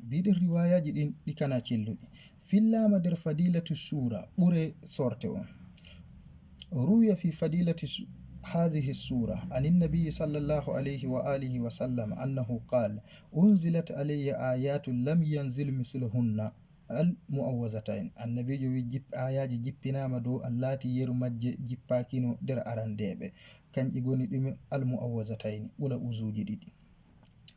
biɗen riwayaji ɗin ɗi kana celluɗi fillama nder fadilatu sura ɓure sorte on. ruya fi fadilati هذه السورة عن النبي صلى الله عليه وآله وسلم أنه قال أنزلت علي آيات لم ينزل مثلهن المؤوزتين. النبي جو جيب آيات جيبنا مدو اللاتي يرمج جيباكينو در أرانديبه كان يقولي دم المؤوزتين ولا أزوجي دي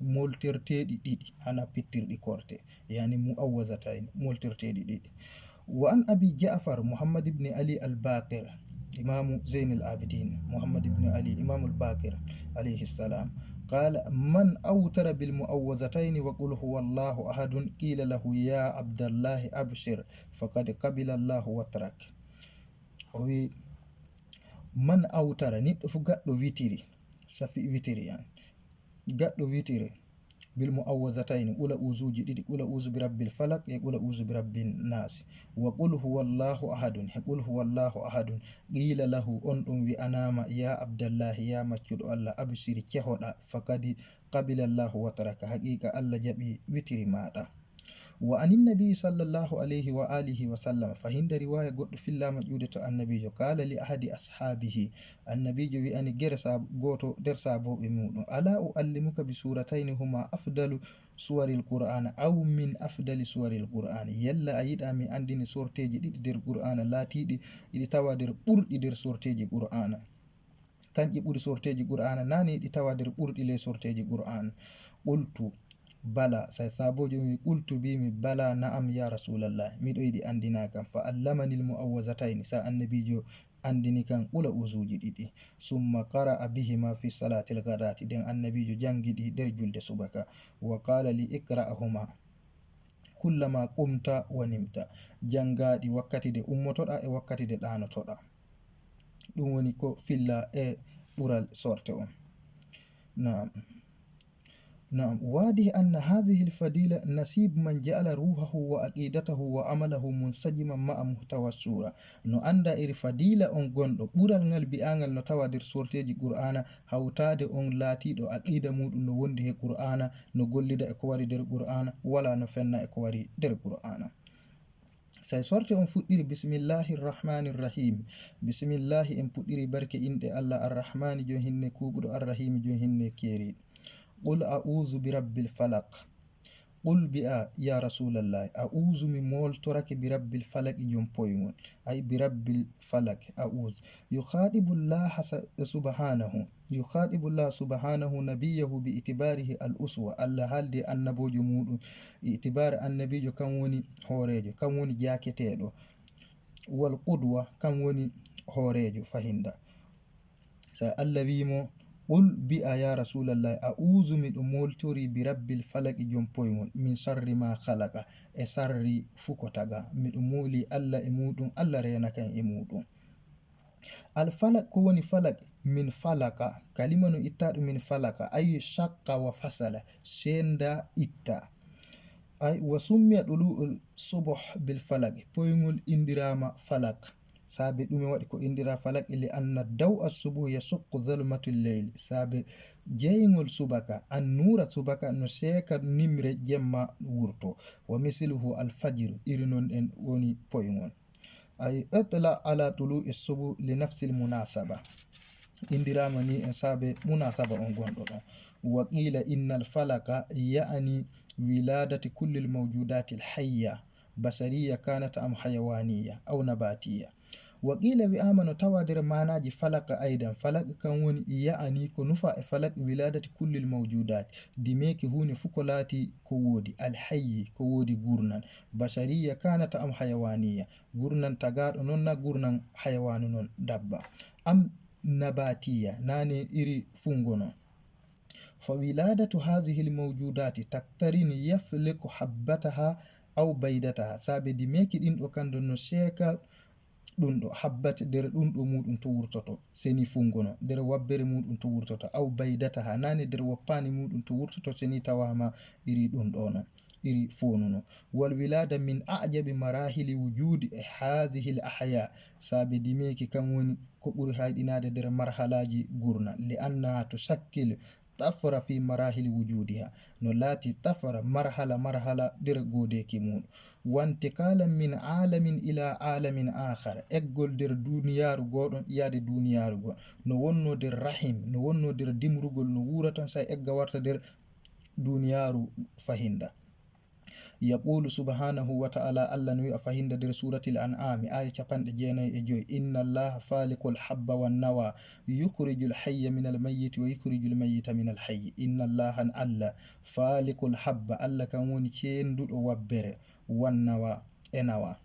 مولترتي دي أنا بيتر دي كورتي يعني مؤوزتين مولترتي دي. وعن أبي جعفر محمد بن علي الباقر إمام زين العابدين محمد بن علي إمام الباقر عليه السلام قال من أوتر بالمؤوزتين وقل هو الله أحد قيل له يا عبد الله أبشر فقد قبل الله وترك. من أوتر نيت فقدو فيتري سفي فيتري يعني قدو فيتري بالمؤوزتين أولى أوزوجي دي أولى أوز برب الفلق أولى أوز برب الناس وقل هو الله أحد يقول هو الله أحد قيل له أنتم بأنام يا عبد الله يا مجد الله أبشر كهودا فقد قبل الله وترك حقيقة الله جبي وتر ماذا. وعن النبي صلى الله عليه وآله وسلم فهند رواية قد في الله مجودة النبي قال لأحد أصحابه النبي بأن جرس قوتو درسا بو بمودو ألا أعلمك بسورتين هما أفضل سور القرآن أو من أفضل سور القرآن يلا أيد أمي عندني سورتي در القرآن لا تيدي إذا توادر برد در سورتي القرآن كان يقول سورتي القرآن ناني إذا توادر برد إلى سورتي القرآن قلت bala sai sabojo mi qultu bi mi bala na'am ya rasulallah miɗo yiɗi andina kam fa allamani almu'awwazatayn sa annabijo andini kan ula uzuji ɗiɗi summa qara'a bihima fi salati al-ghadati den annabijo jangiɗi der julde subaka wa qala li ikra'ahuma kullama qumta wa nimta jangaɗi wakkati de ummotoɗa e wakkati de ɗanotoɗa ɗum woni ko filla e ɓural sorte on. نعم واضح أن هذه الفضيلة نصيب من جعل روحه وعقيدته وعمله منسجما مع محتوى السورة. no anda iri fadila on gondo bural ngal bi'angal no tawadir sorteji qur'ana hawtade on laatido aqida mudum no wondi he qur'ana no gollida e ko wari der qur'ana wala no fenna e ko wari der qur'ana. sai sorte on fuddiri bismillahir rahmanir rahim bismillah en puddiri barke inde Allah ar-rahmani jo hinne kubudo ar-rahim jo hinne keri. قل أعوذ برب الفلق قل بأ يا رسول الله أعوذ من مولترك برب الفلق جنبويمون أي برب الفلق أعوذ يخاطب الله سبحانه نبيه باعتباره الأسوة الله هل دي النبو جمود اعتبار النبي كموني هوريجو كموني جاكتيدو والقدوة كموني هوريجو فهندا سألبيمو قل بأ يا رسول الله أعوذ من مولتوري برب الفلق جنبويمون من شر ما خلق شر فكتغا من مولي الله إمودون الله رينك إمودون. الفلق كوني فلق من فلق كلمة إتار من فلق أي شق وفصل سندا إتا أي وسمي طلوع الصبح بالفلق بويمول إندراما فلق sabe ɗume waɗi ko indira falak ili anna daw as-subuh yasuqqu dhulmatul layl sabe jeygol subaka an nura subaka no seka nimre jemma wurto wa misluhu al-fajr irinon en woni poyngol ay atla ala tulu'i as-subuh li nafsi al-munasaba indirama ni en sabe munasaba on gondo ɗon wa qila innal falaka ya'ni wiladati kulli al-mawjudati al-hayya basariya kanat am hayawaniya aw nabatiya. وقيل بآمن توادر معناج فلق أيضا فلق كون يعني كنفع فلق ولادة كل الموجودات دميك هون فكلاتي كودي الحي كودي غورنان بشرية كانت أم حيوانية غورنان تغار نونا غورنان حيوان نون دبا أم نباتية ناني إري فنغونا. فولادة هذه الموجودات تقترن يفلق حبتها أو بيدتها سابي دميك دين وكاندو نشيكا ɗum ɗo habbat nder ɗum ɗo muɗum to wurtoto seni fungono nder wabbere muɗum to wurtoto aw baydata ha nane nder woppani muɗum to wurtoto seni tawama iri ɗum ɗo non iri fonuno. wal wilada min ajabi marahili wujudi e hadhihi al ahya sabe dimeki kam woni ko ɓuri hayɗinade nder marhalaji gurna li anna tusakkil tafra fi marahili wujudiha no laati tafra marhala nder godeki muɗum wantikala min alamin ila alamin akhar eggol nder duniyaru goɗon yaade duniyaru go no wonno nder rahim no wonno nder dimrugol no wuratan sa egga warta nder duniyaru fahinda. Yaqulu subhanahu wa ta'ala Allah no wi'a fahinda nder suratil an'am aya 95 inna allaha faliqul habba wan nawa yukhrijul hayya minal mayyiti wa yukhrijul mayyita minal hayyi inna allaha alla faliqul habba Allah kan woni cendudo wabbere wan nawa enawa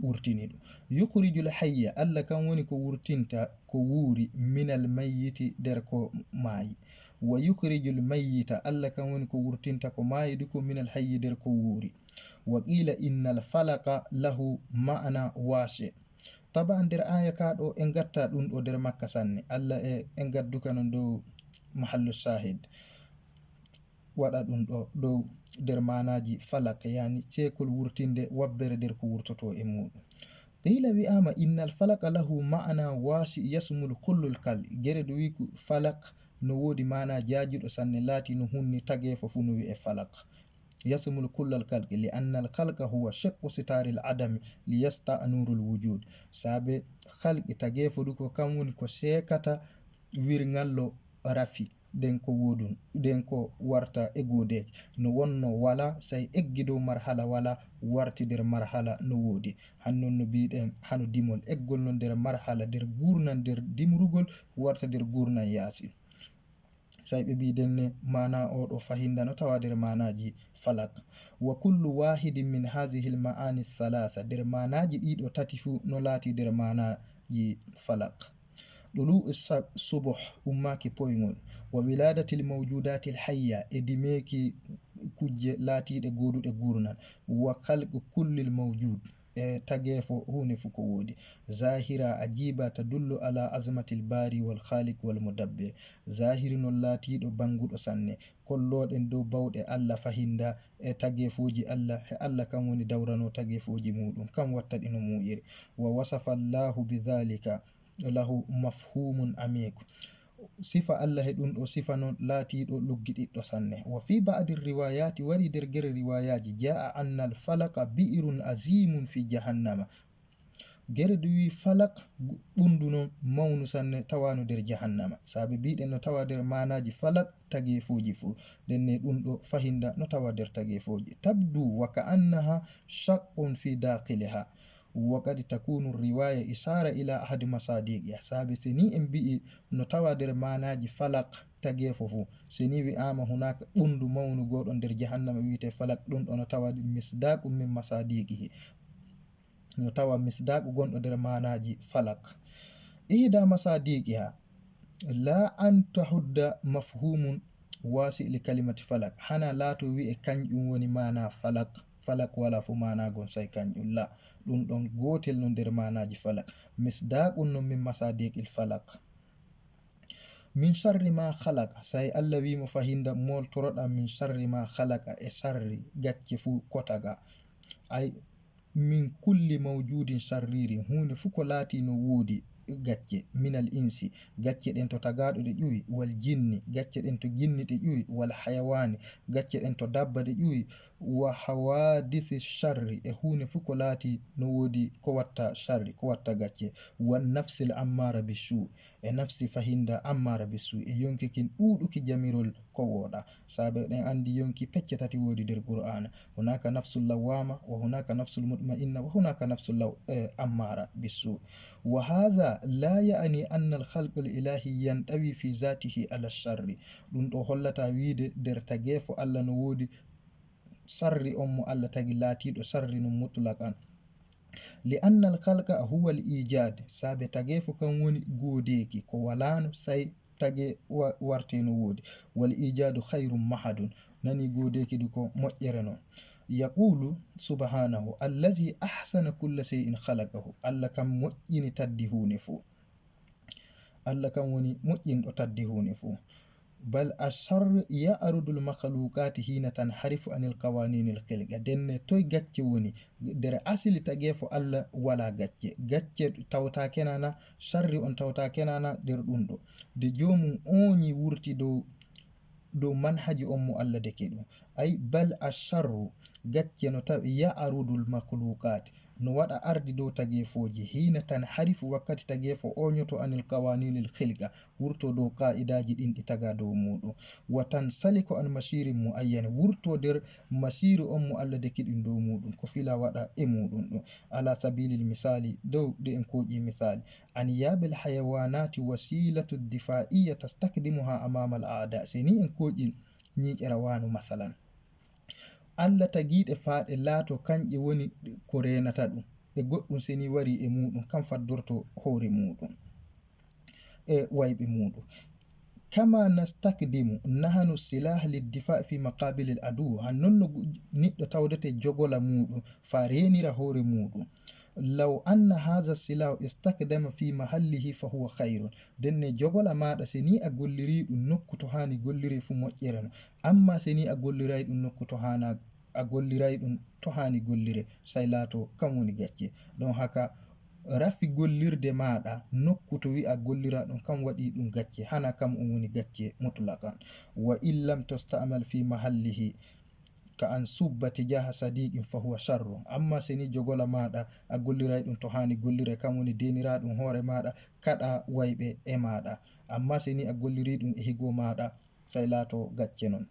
wurtini ɗum yukhrijul hayya Allah kan woni ko wurtinta ko wuuri minal mayyiti nder ko maayi wa yukhrijul mayyita Allah kan woni ko wurtinta ko maayi du ko minal hayyi nder ko wuuri wa qila innal falaqa lahu ma'na wasi taba nder aya ka ɗo en gatta ɗum ɗo nder makka sanne Allah en gadduka non dow mahallu shahid waɗa ɗum ɗo dow nder manaji falak yani cekol wurtinde wabbere nder ko wurtoto e muɗum qila wi'ama innal falaqa lahu ma'na wasi yasmul kullul kal geredo wi falak no wodi mana jajiɗo sanne laati no hunni tagefo fu no wi'e falak yasmul kullal kalqi li anna al khalqa huwa shaqqu sitaril adami li yasta nurul wujud sabe khalqi tagefo du ko kam woni ko sekata wirngallo rafi den ko wodun den ko warta e gode no wonno wala say eggido marhala wala warti der marhala no wodi hannon no biiden hanu dimol eggol non der marhala der gurnan der dimrugol warta der gurnan yaasi say be biidenne mana o do fahinda no tawa der manaji falak wa kullu wahidin min hadhihi al maani thalatha der manaji dido tati fu no lati der manaji falak dulu subuh ummaki poyngol wa wiladatil mawjudatil hayya edimeki kujje laatiide godude gurnan wa khalqu kullil mawjud tagefo huni fuko wodi zahira ajiba tadullu ala azmatil bari wal khaliq wal mudabbir zahiri non laatido bangudo sanne kolloden dow bawde Allah fahinda e tagefoji Allah he Allah kan woni dawrano tagefoji mudum kam wattadi no mu'iri wa wasafa Allahu bidhalika lahu mafhumun amik sifa Allah he ɗum ɗo sifa non laatiɗo luggiɗiɗɗo sanne wa fi ba'di riwayati wari der gere riwayaji jaa anna al falaqa bi'run azimun fi jahannama gere duwi falak ɓundu non mawnu sanne tawano der jahannama sabe biɗen no tawa der manaji falak tagefoji fu denne ɗum ɗo fahinda no tawa der tagefoji tabdu wa ka annaha shaqqun fi daqiliha وقد تكون الرواية إشارة إلى أحد مصادقها سابي سني إنبئي نتوى در ماناجي فلق تجيفوفو سني وآما هناك بند مون قول أندر جهنم ويتي فلق دون نتوى مصداق من مصادقه نتوى مصداق قول أندر ماناجي فلق إحدى مصادقها لا أن تحد مفهوم واسع لكلمة فلق حنا لا توي كنجون وني مانا falak wala fu mana gon say kanjum la ɗum ɗon gotel no nder manaji falak misdaqun no min masadiqil falak min sharri ma khalaqa say Allah wi mo fahinda moltoroɗa min sharri ma khalaqa e sharri gacce fu kotaga ay min kulli mawjudin sharriri hunde fu ko laati no wodi gacce minal insi gacce den to tagado de ƴuwi wal jinni gacce den to jinni de ƴuwi wal hayawani gacce den to dabba de ƴuwi wa hawadith sharri e hune fu ko laati no wodi ko watta sharri ko watta gacce wan nafsil ammara bisu e nafsi fahinda ammara bisu e yonki kin duduki jamirol ko woda sabe den andi yonki pecce tati wodi der qur'ana hunaka nafsul lawama wa hunaka nafsul mutma'inna wa hunaka nafsul ammara bisu wa hadha la ya'ni anna al-khalq al-ilahi yantawi fi zatihi ala sharri dum do hollata wiide der tagefo Allah no wodi sarri on mo Allah tagi laatido sarri no mutlaqan li anna al-khalqa huwa al-ijad sabe tagefo kan woni godeki ko walano sai tage warte no wodi wal ijadu khairum mahadun nani godeki du ko moƴƴere non yaqulu subhanahu allazi ahsana kulla shay'in khalaqahu Allah kam moƴƴini taddi hune fu Allah kam woni moƴƴinɗo taddi hune fu bal ashar ya'rudul makhluqati hina tanharifu anil qawaninil khilqa denne toy gacce woni der asili tagefo Allah wala gacce tawta kenana sharri on tawta kenana der ɗum ɗo de jomum oni wurti dow dow manhaji on mo Allah deke ɗum. Ay bal asharru gacce no tawi ya'rudul makhluqat no waɗa ardi dow tagefoji hina tan harifu wakkati tagefo oñoto anil qawaninil khilqa wurto dow qa'idaji ɗin ɗi taga dow muɗum wa tansaliku an masirin muayyan wurto nder masiru on mo Allah deki ɗum dow muɗum ko fila waɗa e muɗum ɗum ala sabilil misali dow de en koji misali an yabil hayawanati wasilatu difa'iyya tastakdimuha amama al a'da seni en koji ñiƴere wanu masalan Allah tagiɗe faaɗe laato kanƴe woni ko renata ɗum e goɗɗum seni wari e muɗum kam faddorto hoore muɗum e wayɓe muɗum kama nastakdimu nahanu silah liddifa fi maqabil al adu hannon no niɗɗo tawdete jogola muɗum fa renira hoore muɗum law anna hadha silahu istakdama fi mahallihi fa huwa khairun denne jogola maɗa seni a golliri ɗum nokku to hani gollire fu moƴƴere no amma seni a gollirai ɗum nokku to hana a gollirai ɗum to hani gollire sai laato kam woni gacce don haka rafi gollirde maɗa nokku to wi'a gollira ɗum kam waɗi ɗum gacce hana kam woni gacce mutlaqan wa illam tasta'mal fi mahallihi ka an subba tijaha sadiqin fa huwa sharru amma seni jogola maɗa a gollirai ɗum to hani gollire kam woni denira ɗum hoore maɗa kada wayɓe e maɗa amma seni a golliri ɗum e higo maɗa sai laato gacce non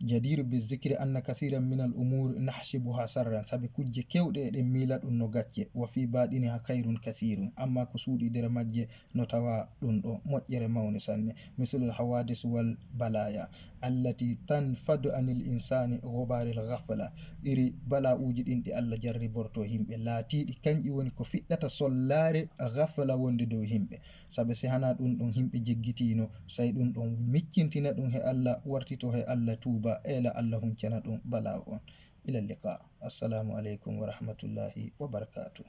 jadiru bizikri anna kathiran min al umur nahsibuha sarran sabi kujje kewɗe eɗen mila ɗum no gacce wa fi baɗiniha kayrun kathirun amma ko suuɗi nder majje no tawa ɗum ɗo moƴƴere mawni sanne mislul hawadis wal balaya allati tanfadu anil insani ghubaril ghafla iri bala uji ɗin ɗi Allah jarri borto himɓe laatiɗi kanƴi woni ko fiɗɗata sollare ghafla wonde dow himɓe sabi si hana ɗum ɗon himɓe jeggitino sai ɗum ɗon mikkintina ɗum he Allah wartito he Allah tuba ela Allah huncana ɗum bala on ila liqa assalamu alaikum wa rahmatullahi wa barakatuh